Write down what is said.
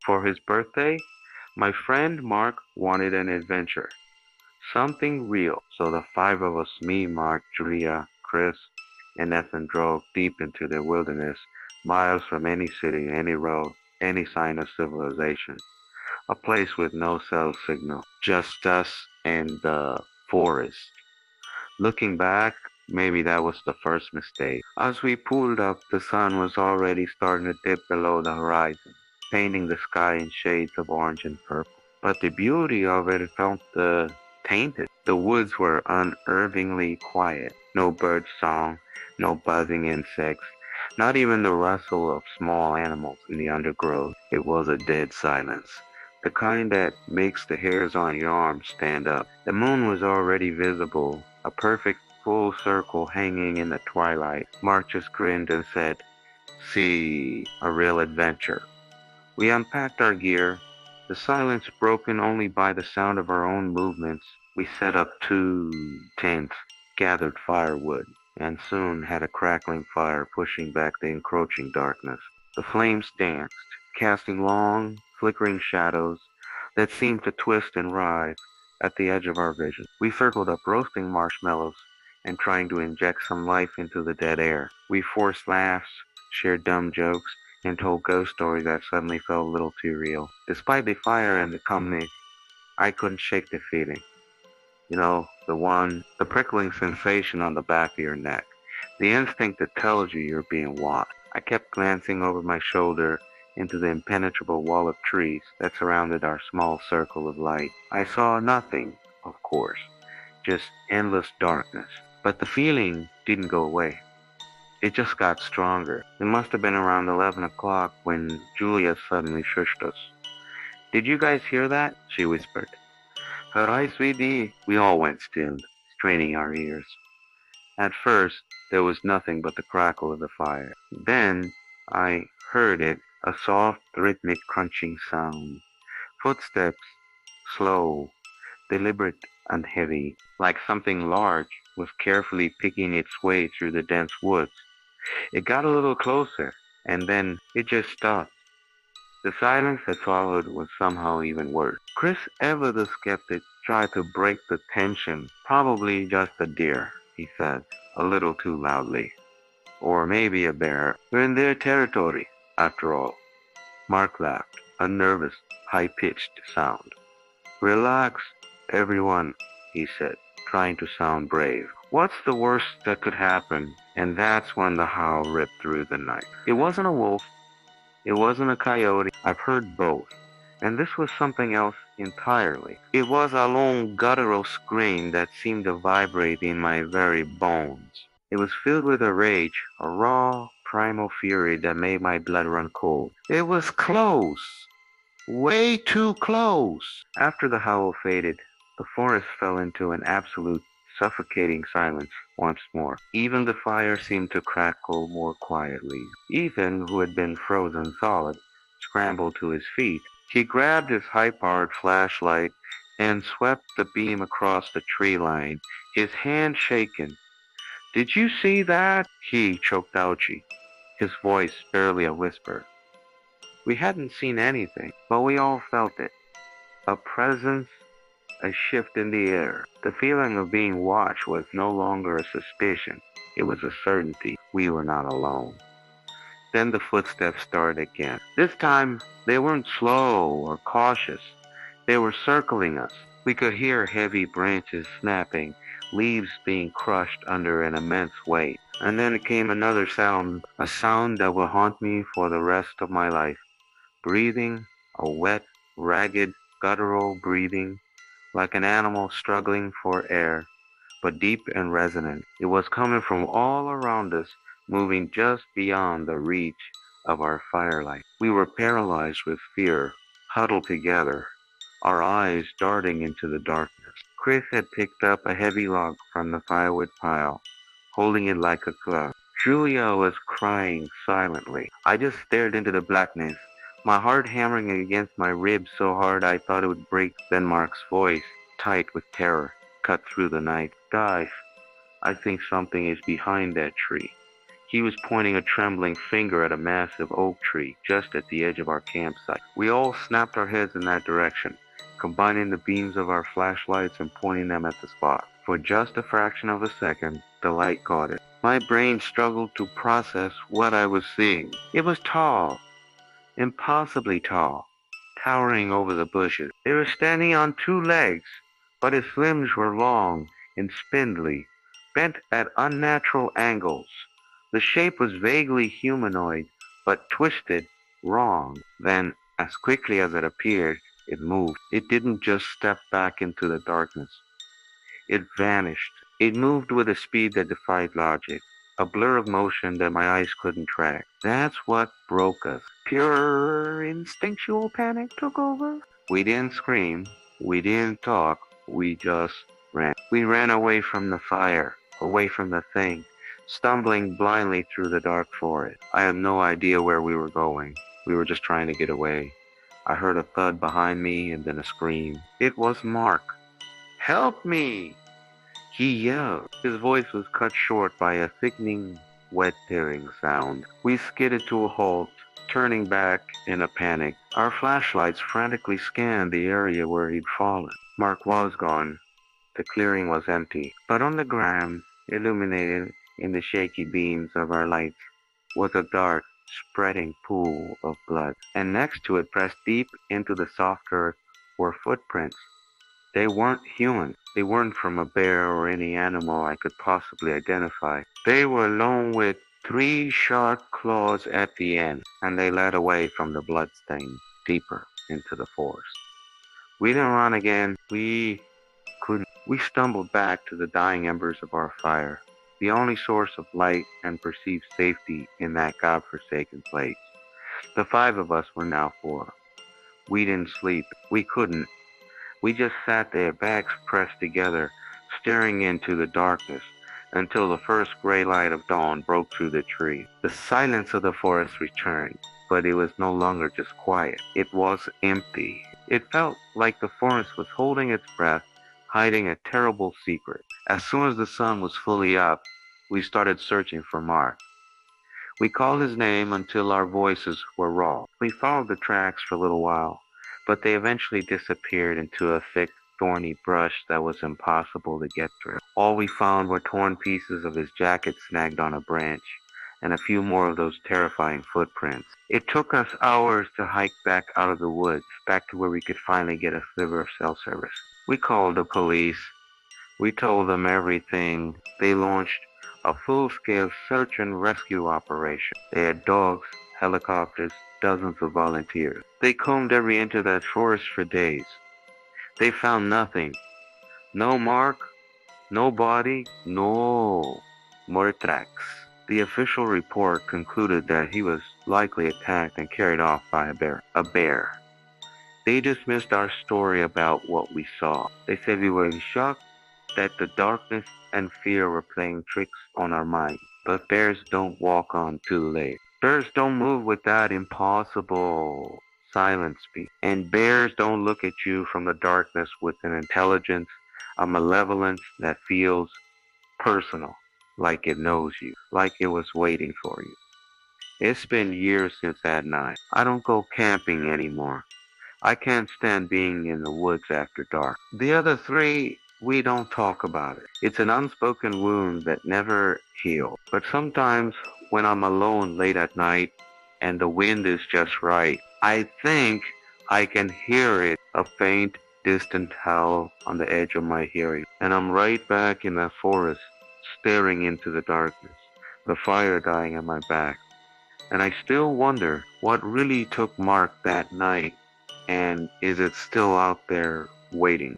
For his birthday, my friend Mark wanted an adventure, something real. So the five of us, me, Mark, Julia, Chris, and Ethan, drove deep into the wilderness, miles from any city, any road, any sign of civilization. A place with no cell signal, just us and the forest. Looking back, maybe that was the first mistake. As we pulled up, the sun was already starting to dip below the horizon, painting the sky in shades of orange and purple. But the beauty of it felt tainted. The woods were unervingly quiet. No bird song, no buzzing insects, not even the rustle of small animals in the undergrowth. It was a dead silence. The kind that makes the hairs on your arms stand up. The moon was already visible, a perfect full circle hanging in the twilight. Mark just grinned and said, "See, a real adventure." We unpacked our gear, the silence broken only by the sound of our own movements. We set up two tents, gathered firewood, and soon had a crackling fire pushing back the encroaching darkness. The flames danced, casting long, flickering shadows that seemed to twist and writhe at the edge of our vision. We circled up roasting marshmallows and trying to inject some life into the dead air. We forced laughs, shared dumb jokes, and told ghost stories that suddenly felt a little too real. Despite the fire and the company, I couldn't shake the feeling. The prickling sensation on the back of your neck. The instinct that tells you you're being watched. I kept glancing over my shoulder into the impenetrable wall of trees that surrounded our small circle of light. I saw nothing, of course, just endless darkness. But the feeling didn't go away. It just got stronger. It must have been around 11 o'clock when Julia suddenly shushed us. "Did you guys hear that?" she whispered. Her eyes sweetie. We all went still, straining our ears. At first, there was nothing but the crackle of the fire. Then, I heard it, a soft, rhythmic crunching sound. Footsteps, slow, deliberate and heavy, like something large was carefully picking its way through the dense woods. It got a little closer, and then it just stopped. The silence that followed was somehow even worse. Chris, ever the skeptic, tried to break the tension. "Probably just a deer," he said, a little too loudly. "Or maybe a bear. We're in their territory, after all." Mark laughed, a nervous, high-pitched sound. "Relax, everyone," he said, trying to sound brave. "What's the worst that could happen?" And that's when the howl ripped through the night. It wasn't a wolf. It wasn't a coyote. I've heard both. And this was something else entirely. It was a long guttural scream that seemed to vibrate in my very bones. It was filled with a rage, a raw, primal fury that made my blood run cold. It was close. Way too close. After the howl faded, the forest fell into an absolute suffocating silence once more. Even the fire seemed to crackle more quietly. Ethan, who had been frozen solid, scrambled to his feet. He grabbed his high-powered flashlight and swept the beam across the tree line, his hand shaken. "Did you see that?" He choked ouchie, his voice barely a whisper. We hadn't seen anything, but we all felt it. A presence, a shift in the air. The feeling of being watched was no longer a suspicion. It was a certainty. We were not alone. Then the footsteps started again. This time, they weren't slow or cautious. They were circling us. We could hear heavy branches snapping, leaves being crushed under an immense weight. And then came another sound, a sound that will haunt me for the rest of my life. Breathing, a wet, ragged, guttural breathing, like an animal struggling for air, but deep and resonant. It was coming from all around us, moving just beyond the reach of our firelight. We were paralyzed with fear, huddled together, our eyes darting into the darkness. Chris had picked up a heavy log from the firewood pile, holding it like a club. Julia was crying silently. I just stared into the blackness, my heart hammering against my ribs so hard I thought it would break. Then Mark's voice, tight with terror, cut through the night. "Guys, I think something is behind that tree." He was pointing a trembling finger at a massive oak tree just at the edge of our campsite. We all snapped our heads in that direction, combining the beams of our flashlights and pointing them at the spot. For just a fraction of a second, the light caught it. My brain struggled to process what I was seeing. It was tall, impossibly tall, towering over the bushes. It was standing on two legs, but its limbs were long and spindly, bent at unnatural angles. The shape was vaguely humanoid, but twisted wrong. Then, as quickly as it appeared, it moved. It didn't just step back into the darkness. It vanished. It moved with a speed that defied logic, a blur of motion that my eyes couldn't track. That's what broke us. Pure instinctual panic took over. We didn't scream. We didn't talk. We just ran. We ran away from the fire, away from the thing, stumbling blindly through the dark forest. I had no idea where we were going. We were just trying to get away. I heard a thud behind me and then a scream. It was Mark. Help me! He yelled. His voice was cut short by a thickening, wet tearing sound. We skidded to a halt, turning back in a panic. Our flashlights frantically scanned the area where he'd fallen. Mark was gone. The clearing was empty. But on the ground, illuminated in the shaky beams of our lights, was a dark, spreading pool of blood. And next to it, pressed deep into the soft earth, were footprints. They weren't human. They weren't from a bear or any animal I could possibly identify. They were alone with three sharp claws at the end, and they led away from the bloodstain deeper into the forest. We didn't run again. We couldn't. We stumbled back to the dying embers of our fire, the only source of light and perceived safety in that godforsaken place. The five of us were now four. We didn't sleep. We couldn't. We just sat there, backs pressed together, staring into the darkness until the first gray light of dawn broke through the tree. The silence of the forest returned, but it was no longer just quiet. It was empty. It felt like the forest was holding its breath, hiding a terrible secret. As soon as the sun was fully up, we started searching for Mark. We called his name until our voices were raw. We followed the tracks for a little while, but they eventually disappeared into a thick, thorny brush that was impossible to get through. All we found were torn pieces of his jacket snagged on a branch, and a few more of those terrifying footprints. It took us hours to hike back out of the woods, back to where we could finally get a sliver of cell service. We called the police. We told them everything. They launched a full-scale search and rescue operation. They had dogs, helicopters, dozens of volunteers. They combed every inch of that forest for days. They found nothing. No mark, no body, no more tracks. The official report concluded that he was likely attacked and carried off by a bear. They dismissed our story about what we saw. They said we were in shock, that the darkness and fear were playing tricks on our minds. But bears don't walk on two legs. Bears don't move with that impossible silent speed. And bears don't look at you from the darkness with an intelligence, a malevolence that feels personal, like it knows you, like it was waiting for you. It's been years since that night. I don't go camping anymore. I can't stand being in the woods after dark. The other three, we don't talk about it. It's an unspoken wound that never heals. But sometimes when I'm alone late at night and the wind is just right, I think I can hear it, a faint, distant howl on the edge of my hearing. And I'm right back in that forest, staring into the darkness, the fire dying at my back. And I still wonder what really took Mark that night, and is it still out there waiting?